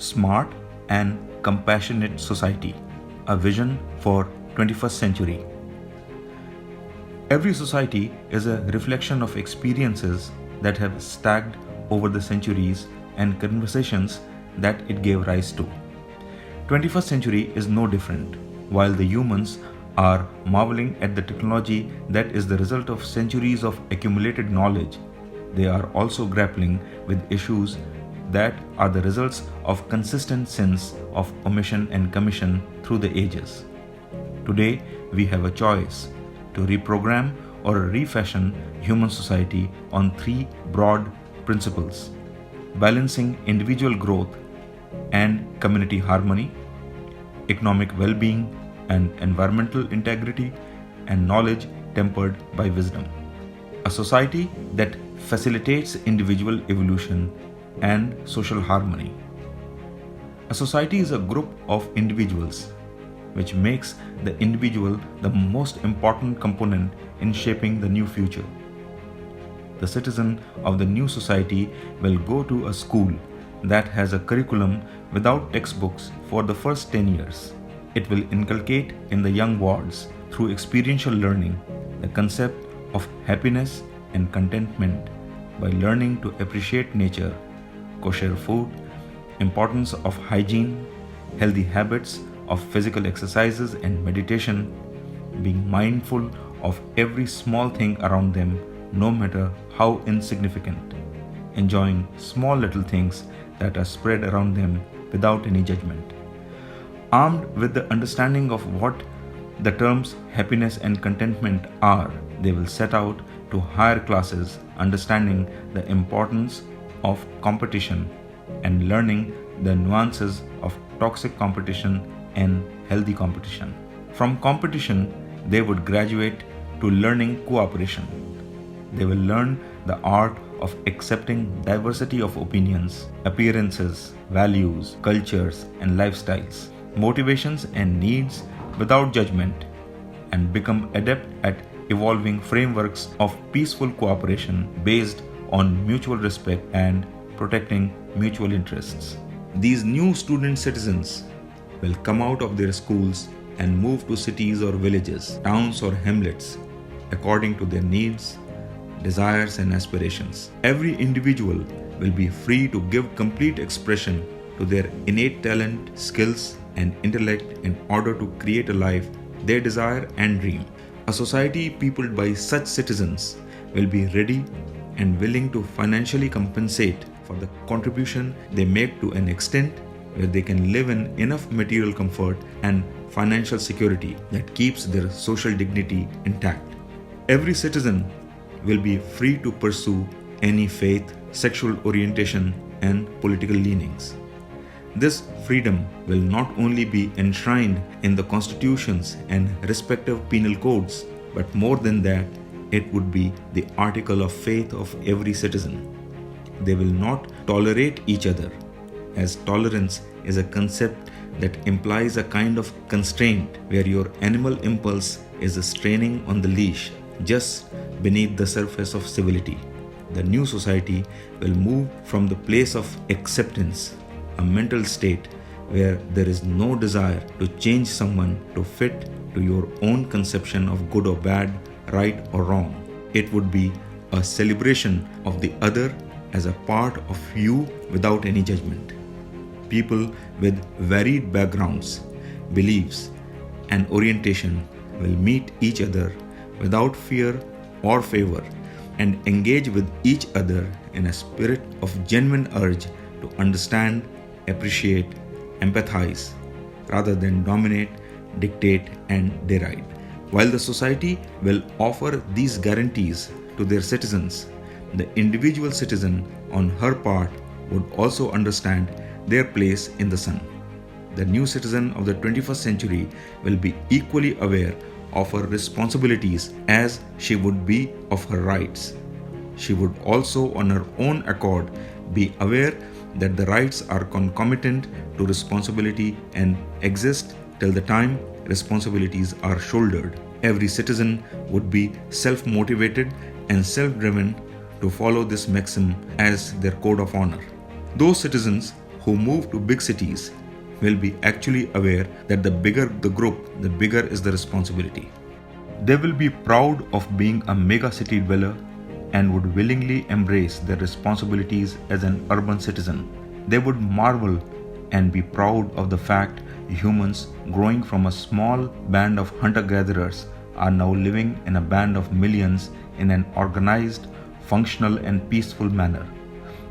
Smart and compassionate society, a vision for 21st century. Every society is a reflection of experiences that have stacked over the centuries and conversations that it gave rise to. 21st century is no different. While the humans are marveling at the technology that is the result of centuries of accumulated knowledge, they are also grappling with issues that are the results of consistent sins of omission and commission through the ages. Today, we have a choice to reprogram or refashion human society on three broad principles: balancing individual growth and community harmony, economic well-being and environmental integrity, and knowledge tempered by wisdom. A society that facilitates individual evolution and social harmony. A society is a group of individuals, which makes the individual the most important component in shaping the new future. The citizen of the new society will go to a school that has a curriculum without textbooks for the first 10 years. It will inculcate in the young wards, through experiential learning, the concept of happiness and contentment by learning to appreciate nature, kosher food, importance of hygiene, healthy habits of physical exercises and meditation, being mindful of every small thing around them, no matter how insignificant, enjoying small little things that are spread around them without any judgment. Armed with the understanding of what the terms happiness and contentment are, they will set out to higher classes, understanding the importance of competition and learning the nuances of toxic competition and healthy competition. From competition, they would graduate to learning cooperation. They will learn the art of accepting diversity of opinions, appearances, values, cultures, and lifestyles, motivations and needs without judgment, and become adept at evolving frameworks of peaceful cooperation based on mutual respect and protecting mutual interests. These new student citizens will come out of their schools and move to cities or villages, towns or hamlets, according to their needs, desires, and aspirations. Every individual will be free to give complete expression to their innate talent, skills, and intellect in order to create a life they desire and dream. A society peopled by such citizens will be ready and willing to financially compensate for the contribution they make to an extent where they can live in enough material comfort and financial security that keeps their social dignity intact. Every citizen will be free to pursue any faith, sexual orientation, and political leanings. This freedom will not only be enshrined in the constitutions and respective penal codes, but more than that, it would be the article of faith of every citizen. They will not tolerate each other, as tolerance is a concept that implies a kind of constraint where your animal impulse is straining on the leash just beneath the surface of civility. The new society will move from the place of acceptance, a mental state where there is no desire to change someone to fit to your own conception of good or bad, right or wrong. It would be a celebration of the other as a part of you without any judgment. People with varied backgrounds, beliefs, and orientation will meet each other without fear or favor and engage with each other in a spirit of genuine urge to understand, appreciate, empathize, rather than dominate, dictate, and deride. While the society will offer these guarantees to their citizens, the individual citizen on her part would also understand their place in the sun. The new citizen of the 21st century will be equally aware of her responsibilities as she would be of her rights. She would also, on her own accord, be aware that the rights are concomitant to responsibility and exist till the time responsibilities are shouldered. Every citizen would be self-motivated and self-driven to follow this maxim as their code of honor. Those citizens who move to big cities will be actually aware that the bigger the group, the bigger is the responsibility. They will be proud of being a mega city dweller and would willingly embrace their responsibilities as an urban citizen. They would marvel and be proud of the fact humans growing from a small band of hunter-gatherers are now living in a band of millions in an organized, functional and peaceful manner.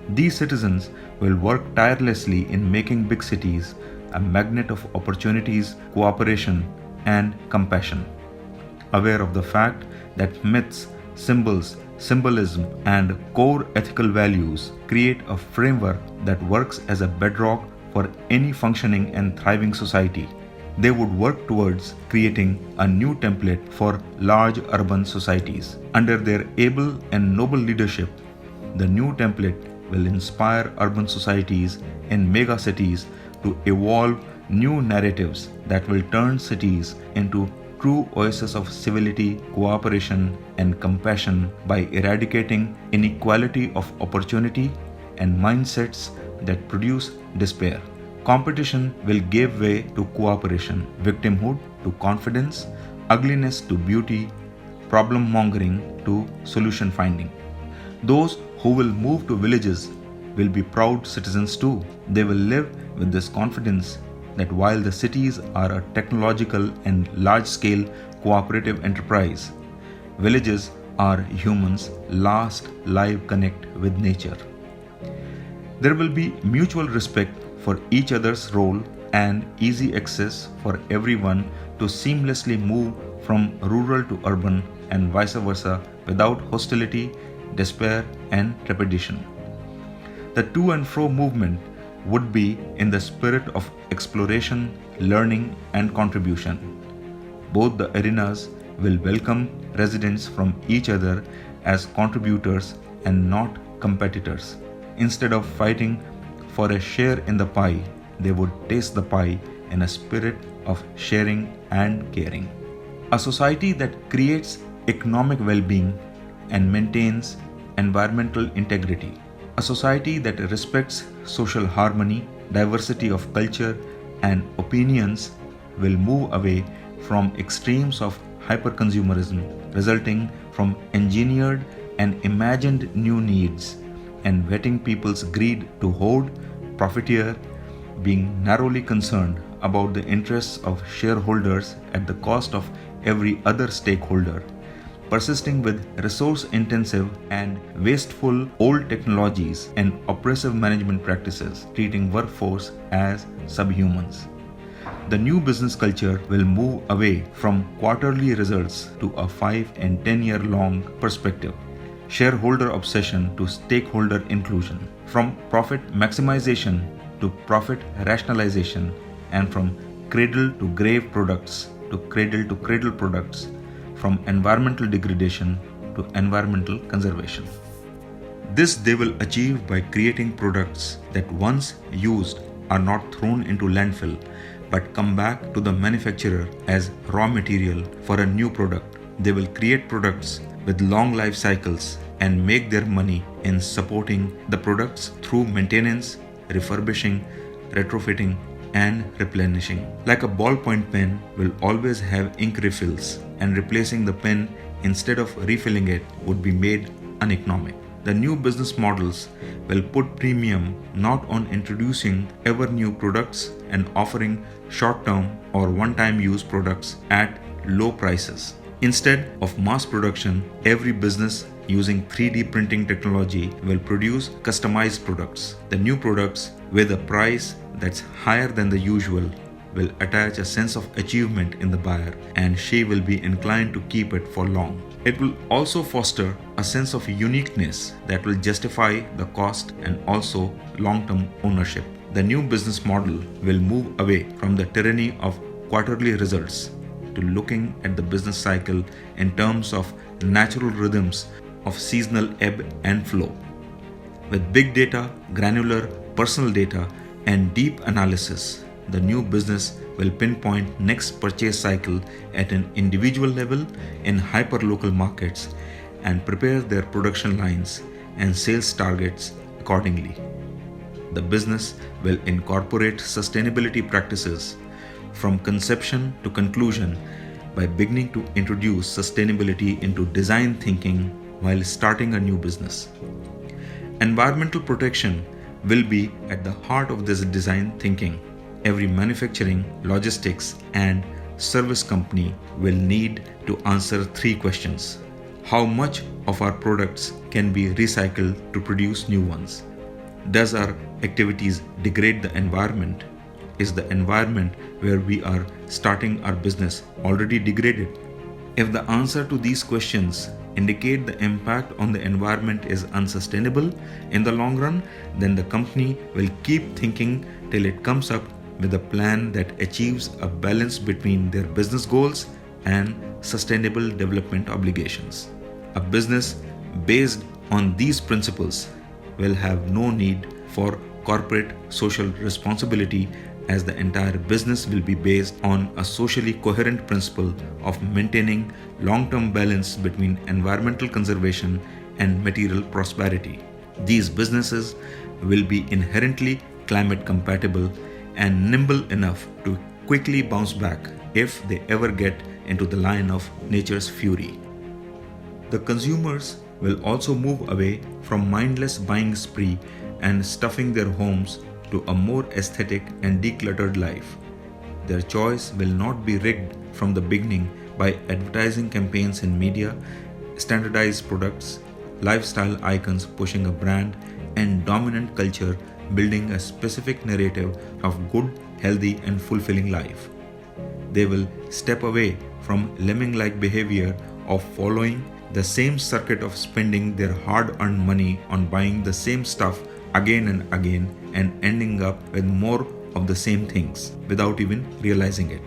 These citizens will work tirelessly in making big cities a magnet of opportunities, cooperation and compassion. Aware of the fact that myths, symbols, symbolism and core ethical values create a framework that works as a bedrock for any functioning and thriving society. They would work towards creating a new template for large urban societies. Under their able and noble leadership, the new template will inspire urban societies in mega cities to evolve new narratives that will turn cities into true oases of civility, cooperation, and compassion by eradicating inequality of opportunity and mindsets that produce despair. Competition will give way to cooperation, victimhood to confidence, ugliness to beauty, problem mongering to solution finding. Those who will move to villages will be proud citizens too. They will live with this confidence that while the cities are a technological and large-scale cooperative enterprise, villages are humans' last live connect with nature. There will be mutual respect for each other's role and easy access for everyone to seamlessly move from rural to urban and vice versa without hostility, despair, and trepidation. The to and fro movement would be in the spirit of exploration, learning, and contribution. Both the arenas will welcome residents from each other as contributors and not competitors. Instead of fighting for a share in the pie, they would taste the pie in a spirit of sharing and caring. A society that creates economic well-being and maintains environmental integrity. A society that respects social harmony, diversity of culture, and opinions will move away from extremes of hyperconsumerism resulting from engineered and imagined new needs and whetting people's greed to hoard, profiteer, being narrowly concerned about the interests of shareholders at the cost of every other stakeholder, persisting with resource-intensive and wasteful old technologies and oppressive management practices, treating workforce as subhumans. The new business culture will move away from quarterly results to a 5 and 10 year long perspective, shareholder obsession to stakeholder inclusion, from profit maximization to profit rationalization, and from cradle to grave products to cradle products, from environmental degradation to environmental conservation. This they will achieve by creating products that once used are not thrown into landfill but come back to the manufacturer as raw material for a new product. They will create products with long life cycles and make their money in supporting the products through maintenance, refurbishing, retrofitting, and replenishing. Like a ballpoint pen will always have ink refills, and replacing the pen instead of refilling it would be made uneconomic. The new business models will put premium not on introducing ever new products and offering short-term or one-time use products at low prices. Instead of mass production, every business using 3D printing technology will produce customized products. The new products with a price that's higher than the usual will attach a sense of achievement in the buyer, and she will be inclined to keep it for long. It will also foster a sense of uniqueness that will justify the cost and also long-term ownership. The new business model will move away from the tyranny of quarterly results to looking at the business cycle in terms of natural rhythms of seasonal ebb and flow. With big data, granular personal data, and deep analysis, the new business will pinpoint next purchase cycle at an individual level in hyperlocal markets and prepare their production lines and sales targets accordingly. The business will incorporate sustainability practices from conception to conclusion by beginning to introduce sustainability into design thinking while starting a new business. Environmental protection will be at the heart of this design thinking. Every manufacturing, logistics, and service company will need to answer 3 questions. How much of our products can be recycled to produce new ones? Does our activities degrade the environment? Is the environment where we are starting our business already degraded? If the answer to these questions indicate the impact on the environment is unsustainable in the long run, then the company will keep thinking till it comes up with a plan that achieves a balance between their business goals and sustainable development obligations. A business based on these principles will have no need for corporate social responsibility, as the entire business will be based on a socially coherent principle of maintaining long-term balance between environmental conservation and material prosperity. These businesses will be inherently climate compatible and nimble enough to quickly bounce back if they ever get into the line of nature's fury. The consumers will also move away from mindless buying spree and stuffing their homes to a more aesthetic and decluttered life. Their choice will not be rigged from the beginning by advertising campaigns in media, standardized products, lifestyle icons pushing a brand, and dominant culture building a specific narrative of good, healthy, and fulfilling life. They will step away from lemming-like behavior of following the same circuit of spending their hard-earned money on buying the same stuff again and again and ending up with more of the same things without even realizing it.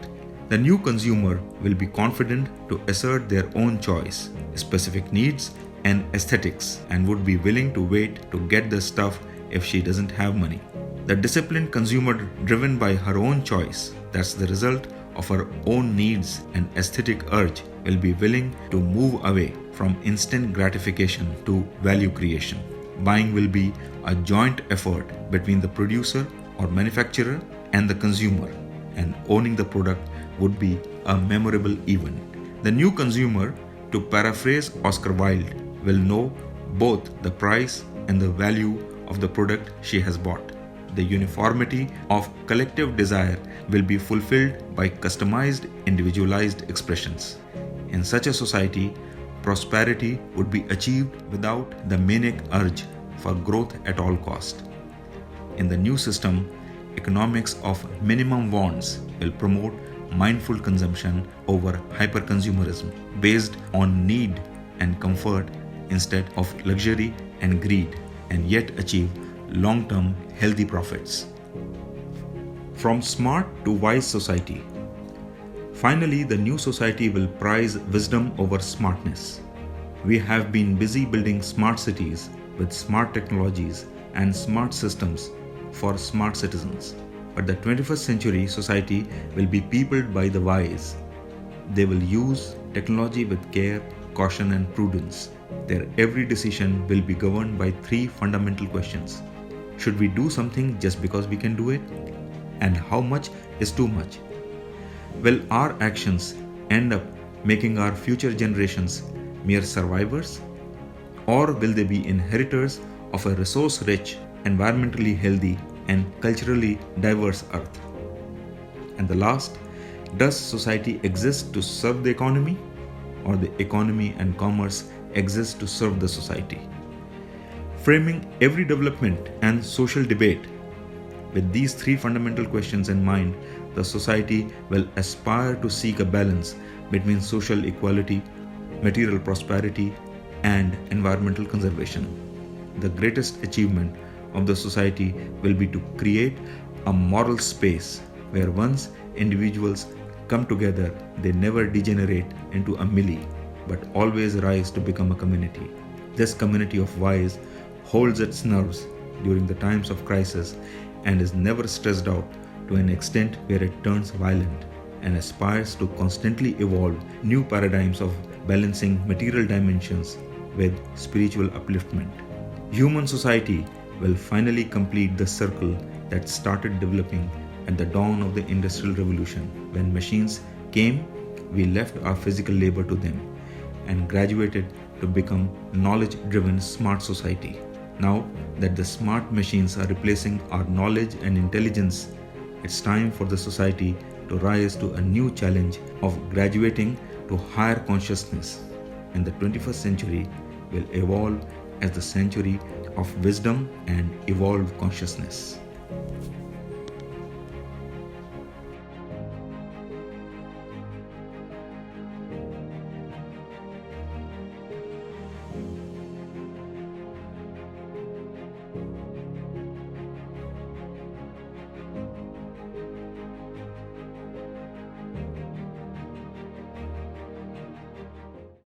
The new consumer will be confident to assert their own choice, specific needs, and aesthetics, and would be willing to wait to get the stuff if she doesn't have money. The disciplined consumer, driven by her own choice, that's the result of her own needs and aesthetic urge, will be willing to move away from instant gratification to value creation. Buying will be a joint effort between the producer or manufacturer and the consumer, and owning the product would be a memorable event. The new consumer, to paraphrase Oscar Wilde, will know both the price and the value of the product she has bought. The uniformity of collective desire will be fulfilled by customized, individualized expressions. In such a society, prosperity would be achieved without the manic urge for growth at all cost. In the new system, economics of minimum wants will promote mindful consumption over hyperconsumerism based on need and comfort instead of luxury and greed, and yet achieve long-term healthy profits. From smart to wise society. Finally, the new society will prize wisdom over smartness. We have been busy building smart cities with smart technologies and smart systems for smart citizens. But the 21st century society will be peopled by the wise. They will use technology with care, caution, and prudence. Their every decision will be governed by 3 fundamental questions. Should we do something just because we can do it? And how much is too much? Will our actions end up making our future generations mere survivors? Or will they be inheritors of a resource-rich, environmentally healthy, and culturally diverse earth? And the last, does society exist to serve the economy, or the economy and commerce exist to serve the society? Framing every development and social debate with these 3 fundamental questions in mind, the society will aspire to seek a balance between social equality, material prosperity, and environmental conservation. The greatest achievement of the society will be to create a moral space where once individuals come together, they never degenerate into a millie, but always rise to become a community. This community of wise holds its nerves during the times of crisis and is never stressed out to an extent where it turns violent, and aspires to constantly evolve new paradigms of balancing material dimensions with spiritual upliftment. Human society will finally complete the circle that started developing at the dawn of the Industrial Revolution. When machines came, we left our physical labor to them and graduated to become knowledge-driven smart society. Now that the smart machines are replacing our knowledge and intelligence, it's time for the society to rise to a new challenge of graduating to higher consciousness. And the 21st century will evolve as the century of wisdom and evolved consciousness.